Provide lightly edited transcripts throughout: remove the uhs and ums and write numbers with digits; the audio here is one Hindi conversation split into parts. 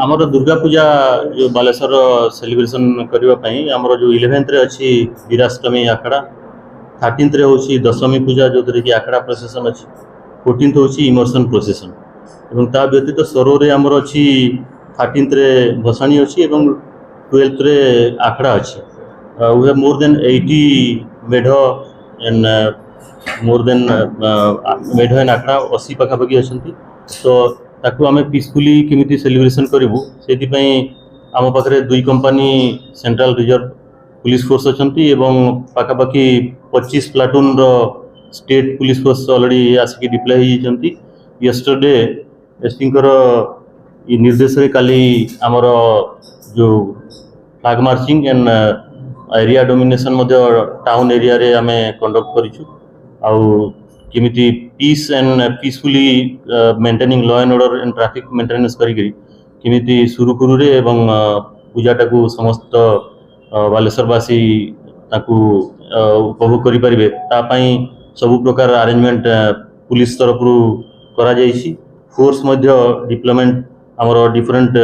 आमर दुर्गा पूजा जो बालेश्वर सेलिब्रेशन करने आमर जो 11th रे अच्छी वीराष्टमी आखड़ा 13th रे होची दशमी पूजा जो कि आखड़ा प्रोसेसन अच्छी 14th होची इमर्सन प्रोसेसन एवं ता व्यतीत सरोर आमर अच्छी 13th रे भसाणी अच्छी एवं 12th रे आखड़ा अच्छी वी हैव मोर देन 80 मेढ एंड मोर देन मेढ एंड आखड़ा 80 पाखापाखि अच्छा तो ताकू आम पीसफुली केमिति सेलिब्रेशन करूँ से आम पाखे दुई company central reserve police force अच्छा पाखापाखि 25 platoon state police force already आसिक डिप्लय होती यस्टरडे एसपीकर निर्देश रे काली आमर जो flag marching and area domination town area रे आमे कंडक्ट करिछु आउ किमिति peace and peacefully maintaining law and order and traffic maintenance करी किमिति सुरुखुरु रे एवं पूजाटा को समस्त बालेश्वरवासी ताकू उपभोग करि परिबे ता पई सब प्रकार अरेंजमेंट पुलिस तरफ रु करा जाइछि फोर्स मध्य डिप्लॉयमेंट हमर डिफरेंट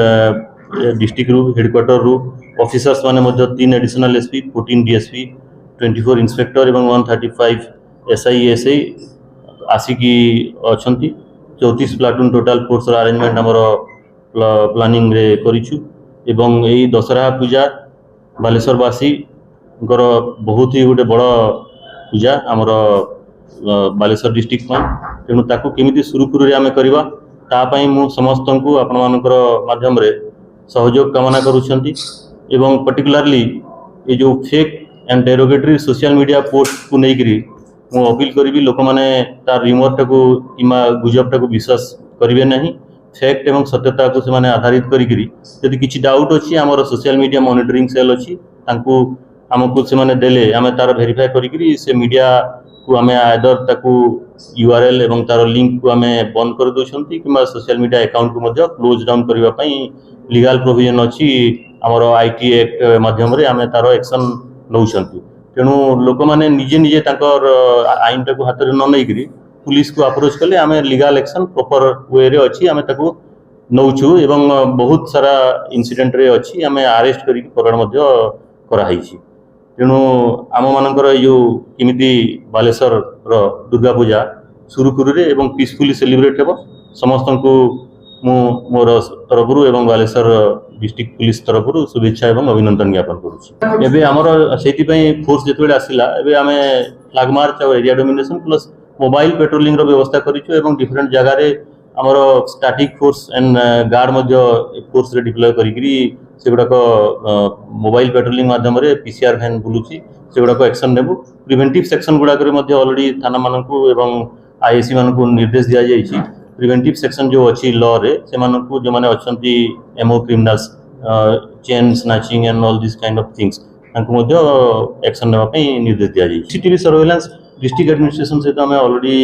डिस्ट्रिक्ट रु हेडक्वार्टर रु ऑफिसर्स माने मध्य 3 एडिशनल एसपी 14 डीएसपी 24 इंस्पेक्टर एवं 135 एसआई एसआई आसिकी अछंती 34 प्लाटून टोटाल फोर्स अरेंजमेंट हमर प्लानिंग रे करिछु एवं एई दशहरा पूजा बालेश्वरवासी बहुत ही गोटे बड़ पूजा हमर बालेश्वर डिस्ट्रिक्ट में तेणु ताकू केमिति सुरुखुरु रे आमे करबा ता पई मु समस्त को आपण मानकर माध्यम रे सहयोग कामना करूछंती एवं पर्टिकुलरली ये जो fake and derogatory social media post को लेकर मु अपील करी लोक मैंने तार रिमोट को कि गुजबटा को विश्वास करेंगे ना फैक्ट एवं सत्यता को से आधारित करी किसी डाउट अच्छी आमर सोशल मीडिया मॉनिटरिंग सेल अच्छी आमको से देले आम तार वेरीफाई करी से मीडिया को आम आदर ताकू यूआरएल एवं तार लिंक को आम बंद कर दौरान कि सोशल मीडिया अकाउंट को क्लोज डाउन करने लीगल प्रोविजन अच्छी आमर आईटी एक्ट माध्यम आम तार एक्शन नौकरी तेणु लोक मैंने निजे निजे आईन टाक हाथ में न नहीं पुलिस को अप्रोच कले आम लीगल एक्शन प्रॉपर वे रे अच्छी आम ताकू नौचु एवं बहुत सारा इंसिडेंट रे अच्छी आम अरेस्ट करी पकड़ कराई तेणु आम मानकर जो किमिति बालेश्वर दुर्गा पूजा सुरुखुरु रे एवं पीसफुली सेलिब्रेट हेबो समस्त को मु मोर तरफ एवं बालेश्वर डिस्ट्रिक्ट पुलिस तरफ शुभेच्छा एवं अभिनंदन ज्ञापन करुच्छी एबे हमर सेति पई फोर्स जेतबे आसिला एबे आमे फ्लैग मार्च और area domination plus mobile patrolling रो व्यवस्था करिछु एवं डिफरेंट जगह रे हमर स्टैटिक फोर्स एंड गार्ड मध्य फोर्स रे डिप्लॉय करिकरी सेगुडा को मोबाइल पेट्रोलिंग माध्यम रे पीसीआर वैन बुलुची सेगुडा को एक्शन नेबु प्रिवेंटिव सेक्शन गुडा करे मध्य ऑलरेडी थाना मानकू एवं आईएससी मानकू निर्देश दिया जायछि प्रिवेंटिव सेक्शन जो अच्छी लॉ रे से मानकू जो माने अछंती MO criminals chain snatching and all this kind of things तांको मध्य एक्शन नेबा पई निर्देश दिया जायछि सीसीटीवी सर्वेलेंस डिस्ट्रिक्ट एडमिनिस्ट्रेशन सहित आम ऑलरेडी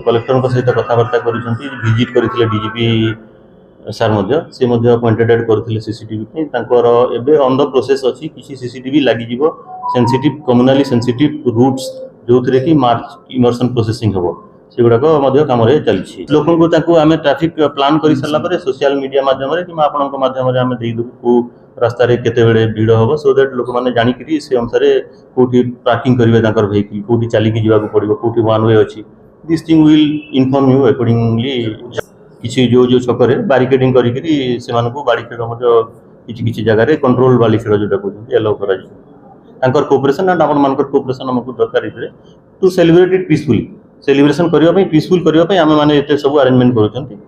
कलेक्टर सहित कथबार्ता करिसेंती विजिट करथिले डीजीपी सर मध्य से मध्य अपॉइंटेड करथिले सीसीटीवी तांकर एबे ऑन द प्रोसेस अछि किछि सीसीटीवी लागि जिवो सेंसिटिव कम्युनली सेंसिटिव रूट्स जो थरे कि मार्च इमर्सन प्रोसेसिंग हबो सेगुड़ाक कम चलती लोक आम ट्राफिक प्लान कर सारापर सोशल मीडिया मध्यम कि आपण मध्यम देदेबू रास्त केते भिड़ हम सो दैट लोक मैंने जाणिक से अनुसार कौटी पार्किंग करेंगे वेहिकल कौटी चलिकी जावाक पड़ो कौटी वन वे अच्छी this thing will inform you accordingly किसी जो जो छक बारिकेडिंग करके जगह कंट्रोल बारिकेड जोटा कहते एलाउ कर कोऑपरेशन एंड आपण मानकर कोऑपरेशन हमको दरकार to celebrate it peacefully celebration करने पीसफुल करने आम मैंने सब अरेंजमेंट करुँच